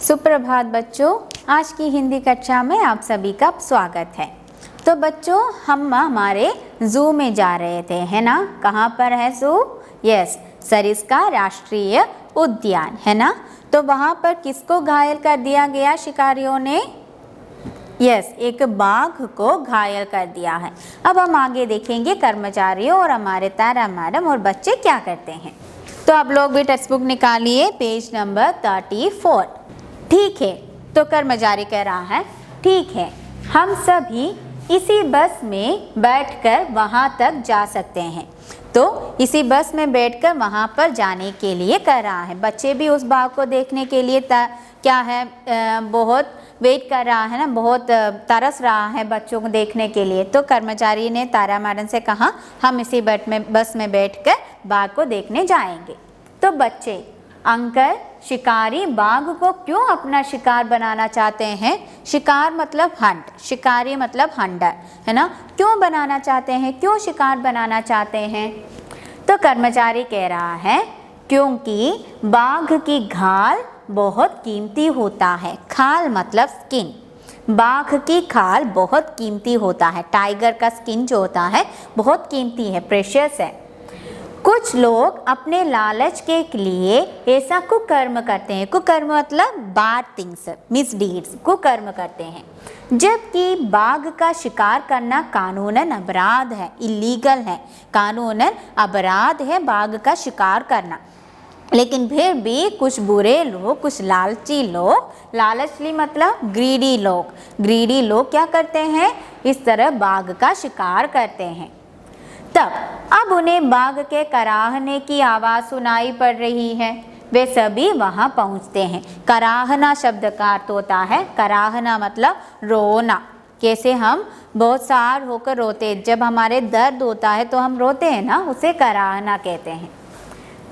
सुप्रभात बच्चों, आज की हिंदी कक्षा में आप सभी का स्वागत है। तो बच्चों, हम हमारे जू में जा रहे थे, है ना। कहाँ पर है जू? यस, सरिस्का राष्ट्रीय उद्यान, है ना। तो वहाँ पर किसको घायल कर दिया गया शिकारियों ने? यस, एक बाघ को घायल कर दिया है। अब हम आगे देखेंगे कर्मचारियों और हमारे तारा मैडम और बच्चे क्या करते हैं। तो आप लोग भी टेक्स्ट बुक निकालिए, पेज नंबर 34। ठीक है, तो कर्मचारी कह रहा है, ठीक है, हम सभी इसी बस में बैठकर वहाँ तक जा सकते हैं। तो इसी बस में बैठकर वहाँ पर जाने के लिए कह रहा है। बच्चे भी उस बाघ को देखने के लिए क्या है, बहुत वेट कर रहा है ना, बहुत तरस रहा है बच्चों को देखने के लिए। तो कर्मचारी ने तारा मैडम से कहा, हम इसी बस में बैठकर बाघ को देखने जाएंगे। तो बच्चे, अंकल, शिकारी बाघ को क्यों अपना शिकार बनाना चाहते हैं? शिकार मतलब हंट, शिकारी मतलब हंटर, है ना। क्यों बनाना चाहते हैं, क्यों शिकार बनाना चाहते हैं? तो कर्मचारी कह रहा है, क्योंकि बाघ की खाल बहुत कीमती होता है। खाल मतलब स्किन, बाघ की खाल बहुत कीमती होता है। टाइगर का स्किन जो होता है बहुत कीमती है, प्रेशियस है। कुछ लोग अपने लालच के लिए ऐसा कुकर्म करते हैं। कुकर्म मतलब बैड थिंग्स, मिसडीड्स, कुकर्म करते हैं। जबकि बाघ का शिकार करना कानूनन अपराध है, इलीगल है, कानूनन अपराध है बाघ का शिकार करना। लेकिन फिर भी कुछ बुरे लोग, कुछ लालची लोग, लालची मतलब ग्रीडी लोग क्या करते हैं, इस तरह बाघ का शिकार करते हैं। तब अब उन्हें बाघ के कराहने की आवाज़ सुनाई पड़ रही है। वे सभी वहाँ पहुँचते हैं। कराहना शब्द का अर्थ होता है, कराहना मतलब रोना। कैसे हम बहुत सार होकर रोते, जब हमारे दर्द होता है तो हम रोते हैं ना, उसे कराहना कहते हैं।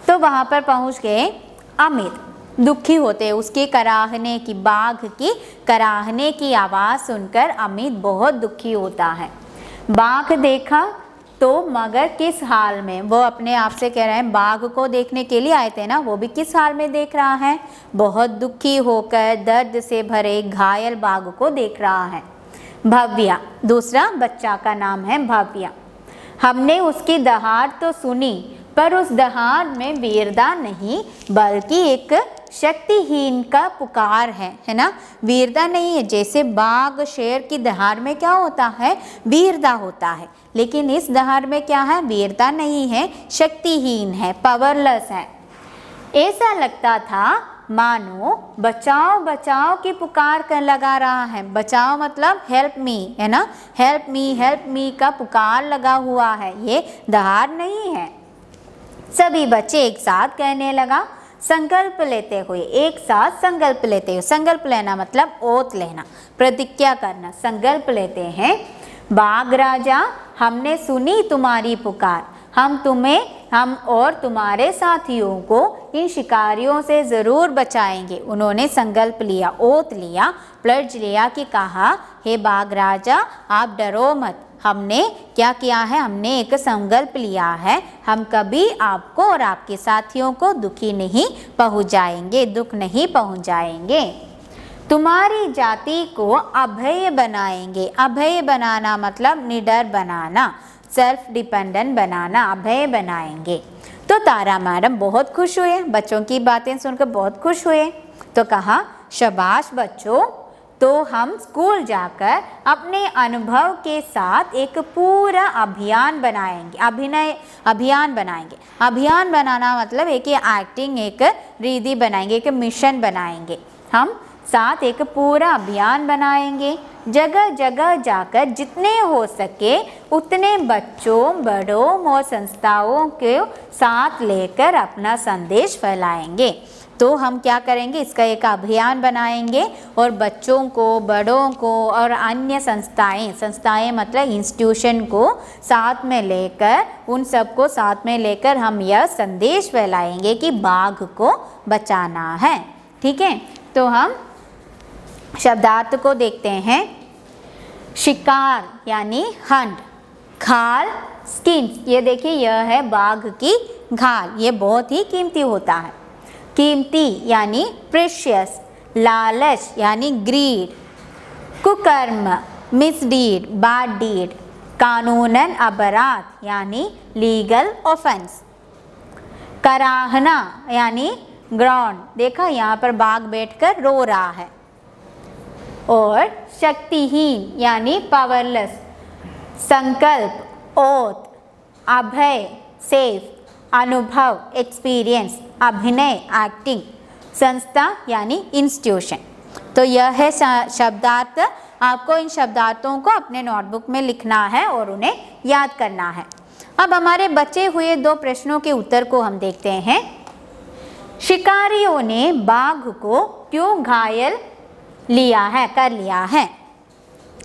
तो वहाँ पर पहुँच गए। अमित दुखी होते, उसके कराहने की, बाघ की कराहने की आवाज़ सुनकर अमित बहुत दुखी होता है। बाघ देखा तो मगर किस हाल में, वो अपने आप से कह रहे हैं, बाघ को देखने के लिए आए थे ना, वो भी किस हाल में देख रहा है? बहुत दुखी होकर दर्द से भरे घायल बाघ को देख रहा है। भव्या, दूसरा बच्चा का नाम है भव्या। हमने उसकी दहाड़ तो सुनी, पर उस दहाड़ में वीरता नहीं बल्कि एक शक्तिहीन का पुकार है ना। वीरता नहीं है, जैसे बाघ शेर की दहाड़ में क्या होता है, वीरता होता है, लेकिन इस दहाड़ में क्या है, वीरता नहीं है, शक्तिहीन है, पावरलेस है। ऐसा लगता था मानो बचाओ बचाओ की पुकार कर लगा रहा है। बचाओ मतलब हेल्प मी, है ना, हेल्प मी का पुकार लगा हुआ है, ये दहाड़ नहीं है। सभी बच्चे एक साथ कहने लगा, संकल्प लेते हुए, एक साथ संकल्प लेते हुए। संकल्प लेना मतलब ओथ लेना, प्रतिज्ञा करना। संकल्प लेते हैं, बाघ राजा, हमने सुनी तुम्हारी पुकार, हम और तुम्हारे साथियों को इन शिकारियों से ज़रूर बचाएंगे। उन्होंने संकल्प लिया, ओथ लिया, प्लज लिया कि कहा, हे बाघ राजा, आप डरो मत, हमने क्या किया है, हमने एक संकल्प लिया है, हम कभी आपको और आपके साथियों को दुख नहीं पहुंचाएंगे। तुम्हारी जाति को अभय बनाएंगे। अभय बनाना मतलब निडर बनाना, सेल्फ डिपेंडेंट बनाना, अभय बनाएंगे। तो तारा मैडम बहुत खुश हुए, बच्चों की बातें सुनकर बहुत खुश हुए। तो कहा, शाबाश बच्चों, तो हम स्कूल जाकर अपने अनुभव के साथ एक पूरा अभियान बनाएंगे। अभियान बनाएंगे। अभियान बनाना मतलब एक एक्टिंग, एक रीति बनाएंगे, एक मिशन बनाएंगे। हम साथ एक पूरा अभियान बनाएंगे। जगह जगह जाकर जितने हो सके उतने बच्चों, बड़ों और संस्थाओं के साथ लेकर अपना संदेश फैलाएंगे। तो हम क्या करेंगे, इसका एक अभियान बनाएंगे और बच्चों को, बड़ों को और अन्य संस्थाएं मतलब इंस्टीट्यूशन को साथ में लेकर, उन सबको साथ में लेकर हम यह संदेश फैलाएंगे कि बाघ को बचाना है। ठीक है, तो हम शब्दार्थ को देखते हैं। शिकार यानी हंट, खाल स्किन, ये देखिए यह है बाघ की खाल, ये बहुत ही कीमती होता है। कीमती यानी प्रेशियस, लालच यानी ग्रीड, कुकर्म मिसडीड बैड डीड, कानूनन अपराध यानी लीगल ऑफेंस, कराहना यानी ग्राउंड, देखा यहाँ पर बाघ बैठकर रो रहा है, और शक्तिहीन यानी पावरलेस, संकल्प ओथ, अभय सेफ, अनुभव एक्सपीरियंस, अभिनय एक्टिंग, संस्था यानी इंस्टीट्यूशन। तो यह है शब्दार्थ। आपको इन शब्दार्थों को अपने नोटबुक में लिखना है और उन्हें याद करना है। अब हमारे बचे हुए 2 प्रश्नों के उत्तर को हम देखते हैं। शिकारियों ने बाघ को क्यों घायल कर लिया है?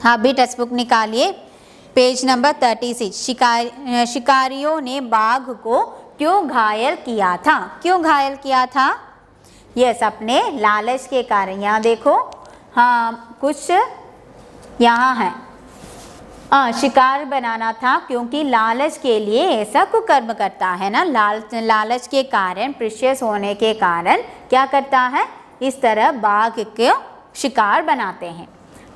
आप भी टेक्स्ट बुक निकालिए, पेज नंबर 36। शिकारियों ने बाघ को क्यों घायल किया था? क्यों घायल किया था? यस, अपने लालच के कारण। यहाँ देखो, हाँ कुछ यहाँ है, शिकार बनाना था, क्योंकि लालच के लिए ऐसा कुकर्म करता है ना। लालच के कारण, प्रीशियस होने के कारण क्या करता है, इस तरह बाघ को शिकार बनाते हैं।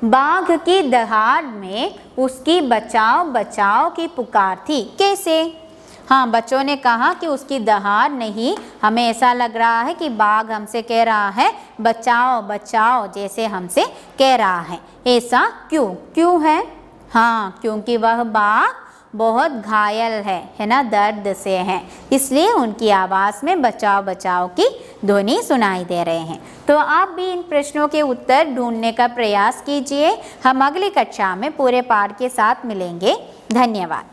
बाघ की दहाड़ में उसकी बचाओ बचाओ की पुकार थी। कैसे? हाँ, बच्चों ने कहा कि उसकी दहाड़ नहीं, हमें ऐसा लग रहा है कि बाघ हमसे कह रहा है बचाओ बचाओ, जैसे हमसे कह रहा है। ऐसा क्यों है? हाँ, क्योंकि वह बाघ बहुत घायल है ना, दर्द से है, इसलिए उनकी आवाज़ में बचाओ बचाओ की ध्वनि सुनाई दे रहे हैं। तो आप भी इन प्रश्नों के उत्तर ढूंढने का प्रयास कीजिए। हम अगली कक्षा में पूरे पाठ के साथ मिलेंगे। धन्यवाद।